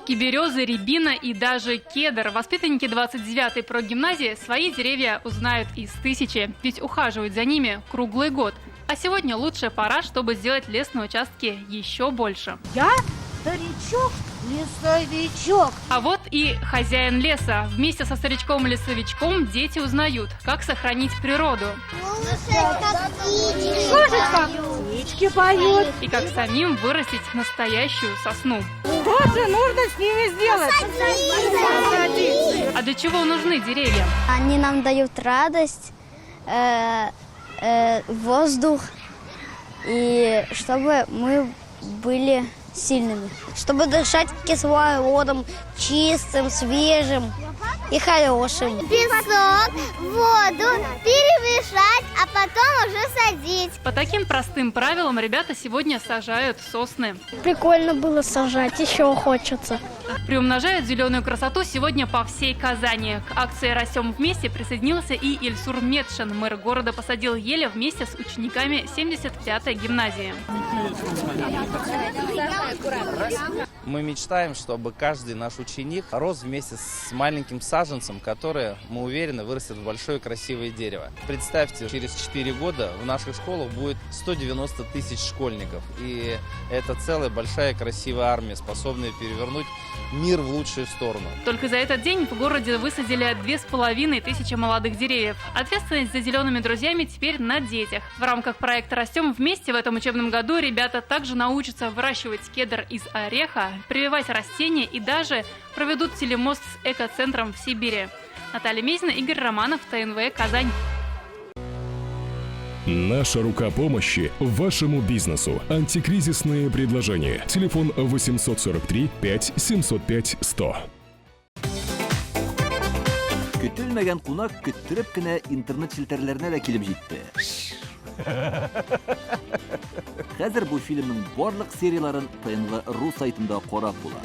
елки, березы, рябина и даже кедр. Воспитанники 29-й прогимназии свои деревья узнают из 1000, ведь ухаживают за ними круглый год. А сегодня лучшая пора, чтобы сделать лес на участке еще больше. Я старичок-лесовичок. А вот и хозяин леса. Вместе со старичком-лесовичком дети узнают, как сохранить природу. Слушать, как птички поют. И как самим вырастить настоящую сосну. Что же нужно с ними сделать? А для чего нужны деревья? Они нам дают радость, воздух, и чтобы мы были сильными. Чтобы дышать кислородом чистым, свежим и хорошим. Песок, воду перемешать, а потом уже садить. По таким простым правилам ребята сегодня сажают сосны. Прикольно было сажать, еще хочется. Приумножают зеленую красоту сегодня по всей Казани. К акции «Растем вместе» присоединился и Ильсур Медшин. Мэр города посадил ели вместе с учениками 75-й гимназии. Мы мечтаем, чтобы каждый наш ученик рос вместе с маленьким саженцем, который, мы уверены, вырастет в большое красивое дерево. Представьте, через 4 года в наших школах будет 190 тысяч школьников. И это целая большая красивая армия, способная перевернуть мир в лучшую сторону. Только за этот день в городе высадили 2500 молодых деревьев. Ответственность за зелеными друзьями теперь на детях. В рамках проекта «Растем вместе» в этом учебном году ребята также научатся выращивать кедр из ореха, прививать растения и даже проведут телемост с экоцентром в Сибири. Наталья Мезина, Игорь Романов, ТНВ, Казань. Наша рука помощи вашему бизнесу. Антикризисные предложения. Телефон 843 5 705 100. Көтелмәгән кунак көттүреп кенә интернет челтәрләренә дә килеп җитте. Хәзер бу фильмның барлык серияларын ТНВ.ру сайтында карап була.